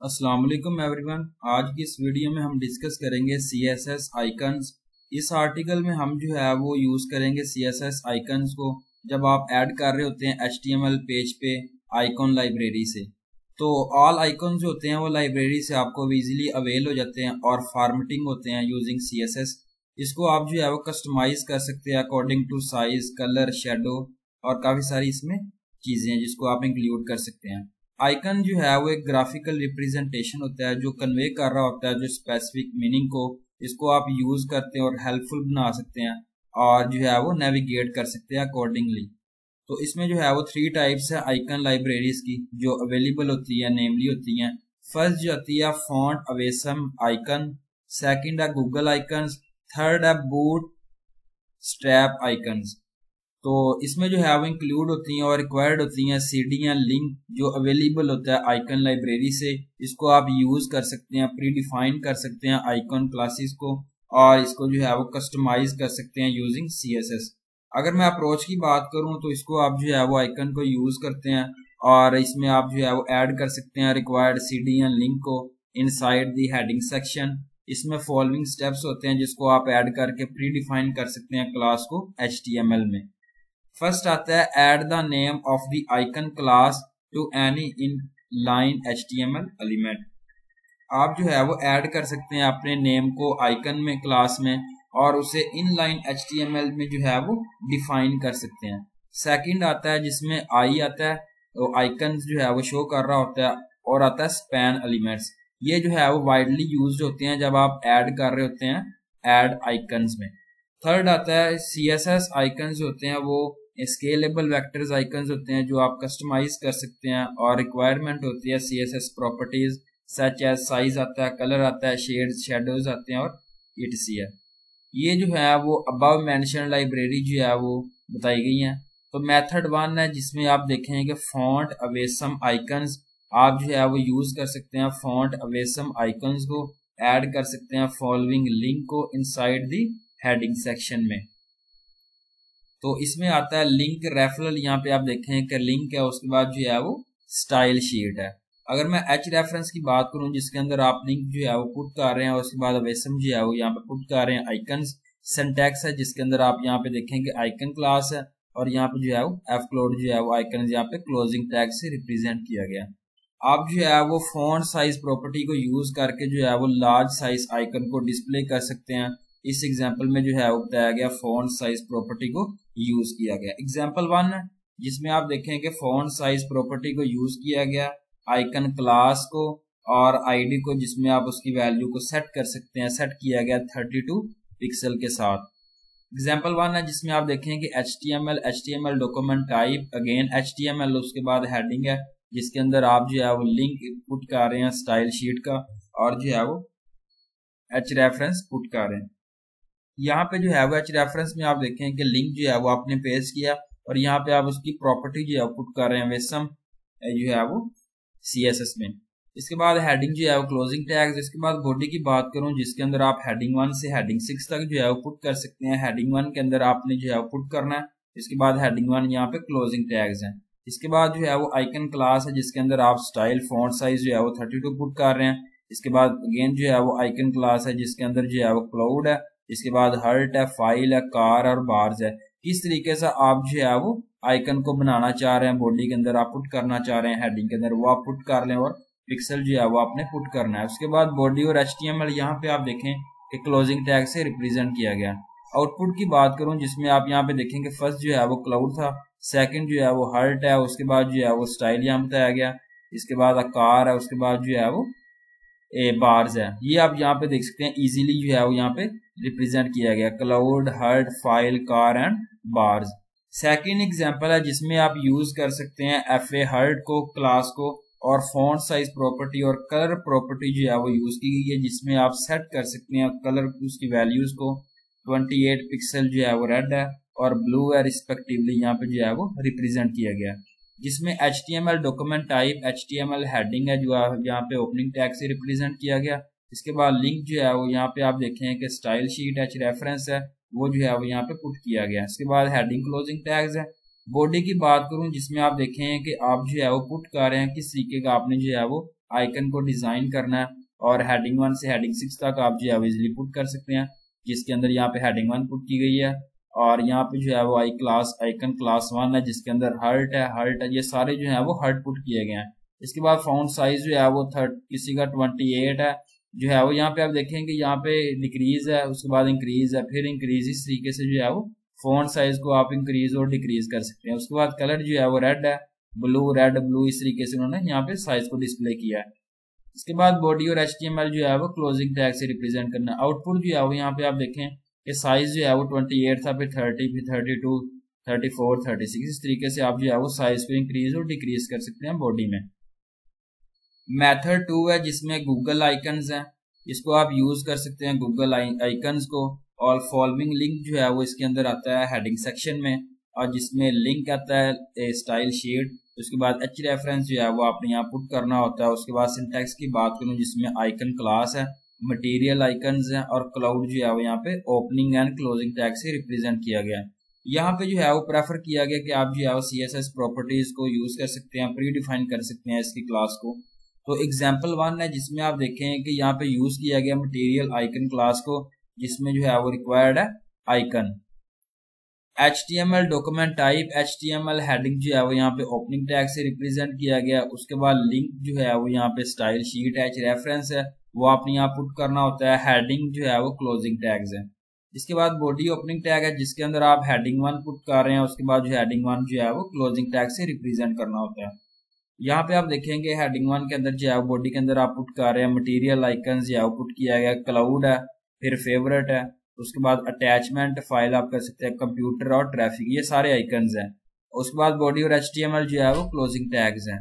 अस्सलाम वालेकुम एवरीवन। आज की इस वीडियो में हम डिस्कस करेंगे CSS आइकन्स। इस आर्टिकल में हम जो है वो यूज़ करेंगे CSS आइकन्स को जब आप ऐड कर रहे होते हैं HTML पेज पे आइकॉन लाइब्रेरी से। तो ऑल आइकॉन्स जो होते हैं वो लाइब्रेरी से आपको इजीली अवेल हो जाते हैं और फॉर्मेटिंग होते हैं यूजिंग CSS। इसको आप जो है वो कस्टमाइज कर सकते हैं according to size, colour, shadow और काफ़ी सारी इसमें चीज़ें हैं जिसको आप इंक्लूड कर सकते हैं। आइकन जो है वो एक ग्राफिकल रिप्रेजेंटेशन होता है जो कन्वे कर रहा होता है जो स्पेसिफिक मीनिंग को। इसको आप यूज करते हैं और हेल्पफुल बना सकते हैं और जो है वो नेविगेट कर सकते हैं अकॉर्डिंगली। तो इसमें जो है वो 3 टाइप्स है आइकन लाइब्रेरीज की जो अवेलेबल होती है, नेमली होती हैं। फर्स्ट जो होती है फॉन्ट अवेसम आइकन, सेकंड है गूगल आइकन्स, थर्ड है बूट स्ट्रैप आइकन्स। तो इसमें जो है वो इंक्लूड होती हैं और रिक्वायर्ड होती हैं सीडियां लिंक जो अवेलेबल होता है आइकन लाइब्रेरी से। इसको आप यूज कर सकते हैं, प्री डिफाइन कर सकते हैं आइकन क्लासेस को और इसको जो है वो कस्टमाइज कर सकते हैं यूजिंग CSS। अगर मैं अप्रोच की बात करूं तो इसको आप जो है वो आइकन को यूज करते हैं और इसमें आप जो है वो ऐड कर सकते हैं रिक्वायर्ड सीडियां लिंक को इनसाइड द हेडिंग सेक्शन। इसमें फॉलोइंग स्टेप्स होते हैं जिसको आप ऐड करके प्री डिफाइन कर सकते हैं क्लास को HTML में। फर्स्ट आता है add the name of the icon class to any inline HTML element. आप जो है वो ऐड कर सकते हैं अपने नेम को आइकन में क्लास में और उसे इन लाइन HTML में जो है वो डिफाइन कर सकते हैं। सेकंड आता है जिसमें आई आता है, तो आइकन जो है वो शो कर रहा होता है और आता है स्पैन एलिमेंट्स। ये जो है वो वाइडली यूज्ड होते हैं जब आप ऐड कर रहे होते हैं ऐड आइकन्स में। थर्ड आता है CSS आइकन्स होते हैं वो स्केलेबल वेक्टर्स आइकन्स होते हैं जो आप कस्टमाइज कर सकते हैं और रिक्वायरमेंट होती है CSS properties such as size आता है, कलर आता है, शेड्स, शेडोज आते हैं और etc है। ये जो है वो अबव मेंशन लाइब्रेरी जो है वो बताई गई है। तो मेथड 1 है जिसमें आप देखेंगे कि फॉन्ट अवेसम आइकन्स। आप जो है वो यूज कर सकते हैं फॉन्ट अवेसम आइकन्स को, ऐड कर सकते हैं फॉलोइंग लिंक को इनसाइड द हेडिंग सेक्शन में। तो इसमें आता है लिंक रेफरल। यहाँ पे आप देखें कि लिंक है, उसके बाद जो है वो स्टाइल शीट है। अगर मैं H रेफरेंस की बात करूं जिसके अंदर आप लिंक जो है वो पुट कर रहे हैं और उसके बाद अवेसम जो है वो यहाँ पे पुट कर रहे हैं आइकन्स। सिंटैक्स है जिसके अंदर आप यहाँ पे देखेंगे आइकन क्लास है और यहाँ पे जो है वो fcloud जो है वो आइकन यहाँ पे क्लोजिंग टैग से रिप्रेजेंट किया गया। आप जो है वो फॉन्ट साइज प्रॉपर्टी को यूज करके जो है वो लार्ज साइज आइकन को डिस्प्ले कर सकते हैं। इस एग्जाम्पल में जो है वो बताया गया फॉन्ट साइज प्रॉपर्टी को यूज किया गया। एग्जाम्पल 1 है जिसमें आप देखें कि फॉन्ट साइज प्रॉपर्टी को यूज किया गया आइकन क्लास को और आईडी को जिसमें आप उसकी वैल्यू को सेट कर सकते हैं, सेट किया गया 32 पिक्सल के साथ। एग्जाम्पल 1 है जिसमें आप देखें कि HTML document type, again HTML, उसके बाद हेडिंग है जिसके अंदर आप जो है वो लिंक पुट कर रहे हैं स्टाइल शीट का और जो है वो H रेफरेंस पुट कर रहे हैं। यहाँ पे जो है वो H रेफरेंस में आप देखें कि लिंक जो है वो आपने पेस्ट किया और यहाँ पे आप उसकी प्रॉपर्टी जो है पुट कर रहे हैं वेसम जो है वो CSS में। इसके बाद हेडिंग जो है वो क्लोजिंग टैग्स। इसके बाद बॉडी की बात करूं जिसके अंदर आप हेडिंग 1 से हेडिंग 6 तक जो है वो पुट कर सकते हैं। हेडिंग 1 के अंदर आपने जो है वो पुट करना है। इसके बाद हेडिंग 1 यहाँ पे क्लोजिंग टैग्स हैं। इसके बाद जो है वो आइकन क्लास है जिसके अंदर आप स्टाइल फॉन्ट साइज जो है वो 32 पुट कर रहे हैं। इसके बाद अगेन जो है वो आइकन क्लास है जिसके अंदर जो है वो क्लाउड है। इसके बाद हर्ट है, फाइल है, कार और बार्स है। किस तरीके से आप जो है वो आइकन को बनाना चाह रहे हैं, बॉडी के अंदर आप पुट करना चाह रहे हैं, हेडिंग के अंदर वो आप पुट कर लें और पिक्सल जो है वो आपने पुट करना है। उसके बाद बॉडी और HTML यहाँ पे आप देखें कि क्लोजिंग टैग से रिप्रेजेंट किया गया। आउटपुट की बात करूं जिसमें आप यहाँ पे देखेंगे फर्स्ट जो है वो क्लाउड था, सेकंड जो है वो हर्ट है, उसके बाद जो है वो स्टाइल यहाँ बताया गया, इसके बाद कार है, उसके बाद जो है वो बार्स है। ये आप यहाँ पे देख सकते हैं इजीली जो है वो यहाँ पे रिप्रेजेंट किया गया cloud, heart, file, car and bars. Second example है जिसमें आप यूज कर सकते हैं FA हर्ट को, क्लास को और फॉन्ट साइज प्रॉपर्टी और कलर प्रॉपर्टी जो है वो यूज की गई है जिसमें आप सेट कर सकते हैं कलर उसकी वैल्यूज को। 28 पिक्सल जो है वो रेड है और ब्लू है रिस्पेक्टिवली यहाँ पे जो है वो रिप्रेजेंट किया गया। जिसमें HTML document type HTML heading है जो यहाँ पे ओपनिंग टैग से रिप्रेजेंट किया गया। इसके बाद लिंक जो है वो यहाँ पे आप देखें कि स्टाइल शीट H रेफरेंस है वो जो है वो यहाँ पे पुट किया गया। इसके बाद हेडिंग क्लोजिंग टैग्स है। बॉडी की बात करूं जिसमें आप देखें कि आप जो है वो पुट कर रहे हैं किस तरीके का आपने जो है वो आइकन को डिजाइन करना है और हेडिंग 1 से हेडिंग 6 तक आप जो है इजिली पुट कर सकते हैं, जिसके अंदर यहाँ पे हेडिंग 1 पुट की गई है और यहाँ पे जो है वो आइकन क्लास 1 है जिसके अंदर हर्ट है, ये सारे जो है वो हर्ट पुट किए गए हैं। इसके बाद फॉन्ट साइज जो है वो किसी का 28 है जो है वो यहाँ पे आप देखेंगे यहाँ पे डिक्रीज है, उसके बाद इंक्रीज है, फिर इंक्रीज। इस तरीके से जो है वो फॉन्ट साइज को आप इंक्रीज और डिक्रीज कर सकते हैं। उसके बाद कलर जो है वो रेड है, रेड ब्लू, इस तरीके से उन्होंने यहाँ पे साइज को डिस्प्ले किया है। इसके बाद बॉडी और HTML जो है वो क्लोजिंग टैग से रिप्रेजेंट करना है। आउटपुट जो है वो यहाँ पे आप देखें कि साइज जो है वो 28 था, फिर 30, फिर 32, 34, 36, इस तरीके से आप जो है वो साइज को इंक्रीज और डिक्रीज कर सकते हैं बॉडी में। मेथड 2 है जिसमें गूगल आइकन्स हैं, इसको आप यूज कर सकते हैं गूगल आइकन्स को। और फॉलोइंग लिंक जो है वो इसके अंदर आता है हेडिंग सेक्शन में, और जिसमें लिंक आता है स्टाइल शीट। उसके बाद H रेफरेंस जो है वो आपने यहाँ पुट करना होता है। उसके बाद सिंटैक्स की बात करूँ जिसमें आइकन क्लास है, मटेरियल आइकन्स हैं और क्लाउड जो है वो यहाँ पे ओपनिंग एंड क्लोजिंग टैग से रिप्रेजेंट किया गया है। यहाँ पे जो है वो प्रेफर किया गया कि आप जो है वो CSS प्रॉपर्टीज को यूज कर सकते हैं, प्री डिफाइन कर सकते हैं इसकी क्लास को। तो एग्जाम्पल 1 है जिसमें आप देखें कि यहाँ पे यूज किया गया मटेरियल आइकन क्लास को, जिसमें जो है वो रिक्वायर्ड है icon. HTML document type HTML heading जो है वो यहाँ पे ओपनिंग टैग से रिप्रेजेंट किया गया। उसके बाद लिंक जो है वो यहाँ पे स्टाइल शीट H रेफरेंस है, वो आपने यहाँ पुट करना होता है। हेडिंग जो है वो क्लोजिंग टैग्स है। इसके बाद बॉडी ओपनिंग टैग है जिसके अंदर आप हेडिंग 1 पुट कर रहे हैं, उसके बाद जो हेडिंग 1 जो है वो क्लोजिंग टैग से रिप्रेजेंट करना होता है। यहाँ पे आप देखेंगे हेडिंग 1 के अंदर जो है बॉडी के अंदर आप पुट कर रहे हैं मटेरियल आइकन जो है पुट किया गया, क्लाउड है, फिर फेवरेट है, उसके बाद अटैचमेंट फाइल आप कर सकते हैं, कंप्यूटर और ट्रैफिक, ये सारे आइकन्स हैं। उसके बाद बॉडी और HTML जो है वो क्लोजिंग टैग्स हैं।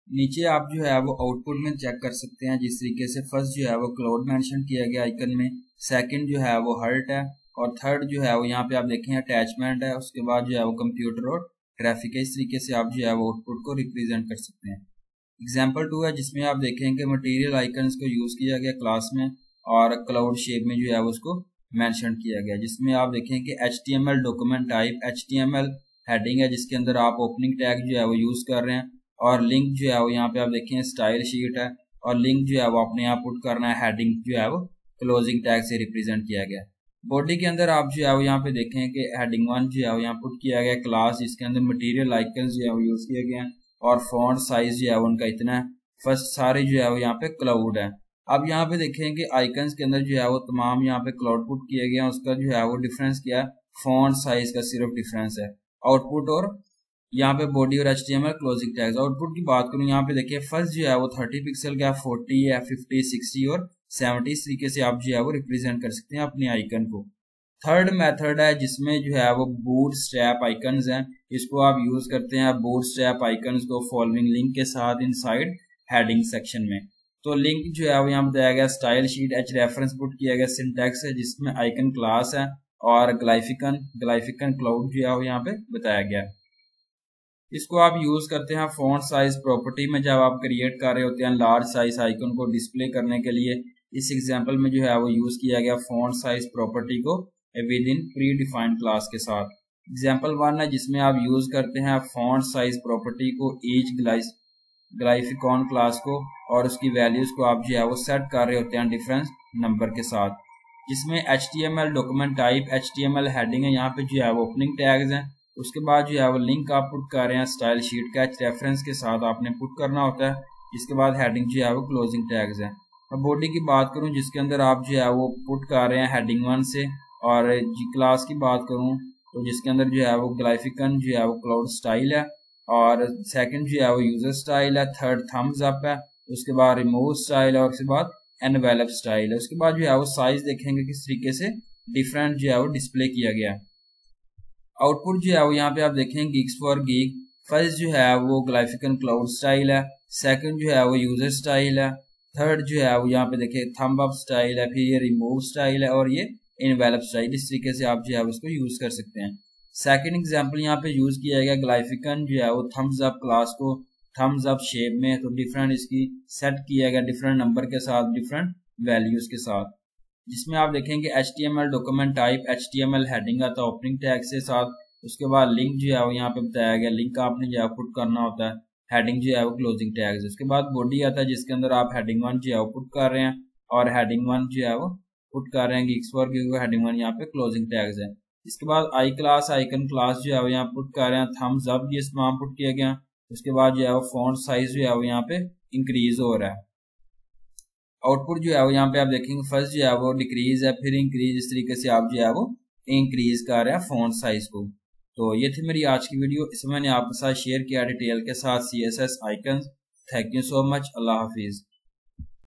नीचे आप जो है वो आउटपुट में चेक कर सकते हैं जिस तरीके से फर्स्ट जो है वो क्लाउड मेंशन किया गया आइकन में, सेकंड जो है वो हर्ट है और थर्ड जो है वो यहाँ पे आप देखें अटैचमेंट है, उसके बाद जो है वो कंप्यूटर और ट्रैफिक है। इस तरीके से आप जो है वो आउटपुट को रिप्रेजेंट कर सकते हैं। एग्जाम्पल 2 है जिसमें आप देखेंगे मटेरियल आइकन्स को यूज किया गया क्लास में और क्लाउड शेप में जो है वो उसको मेंशन किया गया, जिसमें आप देखें कि HTML document type HTML heading है जिसके अंदर आप ओपनिंग टैग जो है वो यूज कर रहे हैं, और लिंक जो है वो यहाँ पे आप देखें स्टाइल शीट है और लिंक जो है वो आपने यहाँ पुट करना है। हेडिंग जो है वो क्लोजिंग टैग से रिप्रेजेंट किया गया। बॉडी के अंदर आप जो है वो यहाँ पे देखें कि हेडिंग 1 जो है वो यहाँ पुट किया गया क्लास, जिसके अंदर मटेरियल आइकन्स जो है वो यूज किए गए हैं और फॉन्ट साइज जो है उनका इतना है। फर्स्ट सारे जो है वो यहाँ पे क्लाउड है। अब यहाँ पे देखें कि आइकन्स के अंदर जो है वो तमाम यहाँ पे क्लाउड पुट किए गए हैं, उसका जो है वो डिफरेंस क्या है, फॉन्ट साइज का सिर्फ डिफरेंस है। आउटपुट और यहाँ पे बॉडी और HTML क्लोजिंग टैग्स। आउटपुट की बात करूँ यहाँ पे देखिए फर्स्ट जो है वो 30 पिक्सल का, 40 है, 50, 60 और 70, इस तरीके से आप जो है वो रिप्रेजेंट कर सकते हैं अपने आइकन को। थर्ड मेथड है जिसमें जो है वो बूटस्ट्रैप आइकन्स हैं, इसको आप यूज करते हैं बूटस्ट्रैप आइकन्स को फॉलोइंग लिंक के साथ इनसाइड हेडिंग सेक्शन में। तो लिंक जो है वो यहाँ बताया गया style sheet H reference put किया गया, सिंटैक्स है जिसमें आइकन क्लास है और ग्लाइफिकन क्लाउड जो है वो यहाँ पे बताया गया। इसको आप यूज करते हैं फॉन्ट साइज प्रॉपर्टी में जब आप क्रिएट कर रहे होते हैं लार्ज साइज आइकन को डिस्प्ले करने के लिए। इस एग्जांपल में जो है वो यूज किया गया फॉन्ट साइज प्रॉपर्टी को with in pre defined class के साथ। एग्जांपल 1 है जिसमें आप यूज करते हैं फॉन्ट साइज प्रॉपर्टी को ईच ग्लाइफिकॉन क्लास को, और उसकी वैल्यूज को आप जो है वो सेट कर रहे होते हैं डिफरेंस नंबर के साथ, जिसमें HTML document type HTML heading है, यहाँ पे जो है वो ओपनिंग टैग्स हैं। उसके बाद जो है वो लिंक आप पुट कर रहे हैं स्टाइल शीट का H रेफरेंस के साथ आपने पुट करना होता है, जिसके बाद हेडिंग जो है वो क्लोजिंग टैग्स है। अब बॉडी की बात करूं जिसके अंदर आप जो है वो पुट कर रहे हैं हेडिंग 1 से, और जी क्लास की बात करूं तो जिसके अंदर जो है वो ग्लाइफिकन जो है वो क्लाउड स्टाइल है, और सेकंड जो है वो यूजर स्टाइल है, थर्ड थम्स अप है, उसके बाद रिमूव स्टाइल है और उसके बाद एनवेलप स्टाइल है। उसके बाद जो है वो साइज देखेंगे किस तरीके से डिफरेंट जो है वो डिस्प्ले किया गया। आउटपुट जो है वो यहाँ पे आप देखेंगे गिग्स फॉर गिग। फर्स्ट जो है वो ग्लाइफिकन क्लाउड स्टाइल है, सेकंड जो है वो यूजर स्टाइल है, थर्ड जो है वो यहाँ पे देखिए थंब अप स्टाइल है, फिर ये रिमूव स्टाइल है और ये एनवेलप स्टाइल। इस तरीके से आप जो है उसको यूज कर सकते हैं। सेकंड एग्जांपल यहाँ पे यूज किया गया ग्लाइफिकन जो है वो थम्स अप क्लास को थम्स अप शेप में, तो डिफरेंट इसकी सेट किया गया डिफरेंट नंबर के साथ, डिफरेंट वैल्यूज के साथ, जिसमें आप देखेंगे HTML document type HTML heading आता है ओपनिंग टैग से साथ। उसके बाद लिंक जो है वो यहाँ पे बताया गया, लिंक आपने जो है पुट करना होता है। हेडिंग जो है वो क्लोजिंग टैग्स। उसके बाद बॉडी आता है जिसके अंदर आप हेडिंग 1 जो है वो पुट कर रहे हैं और हेडिंग 1 जो है वो पुट कर रहे हैं गिग्स फॉर क्योंकि हेडिंग 1 यहाँ पे क्लोजिंग टैग्स है। इसके बाद आई क्लास आइकन क्लास जो है वो यहाँ पुट कर रहे हैं, थम्स अप ये इसमें पुट किया गया। उसके बाद जो है वो फॉन्ट साइज जो है वो यहाँ पे इंक्रीज हो रहा है। आउटपुट जो है वो यहाँ पे आप देखेंगे फर्स्ट जो है वो डिक्रीज है, फिर इंक्रीज, इस तरीके से आप जो है वो इंक्रीज कर रहे हैं फॉन्ट साइज को। तो ये थी मेरी आज की वीडियो, इसमें मैंने आपके साथ शेयर किया डिटेल के साथ CSS icon. Thank you so much, Allah Hafiz.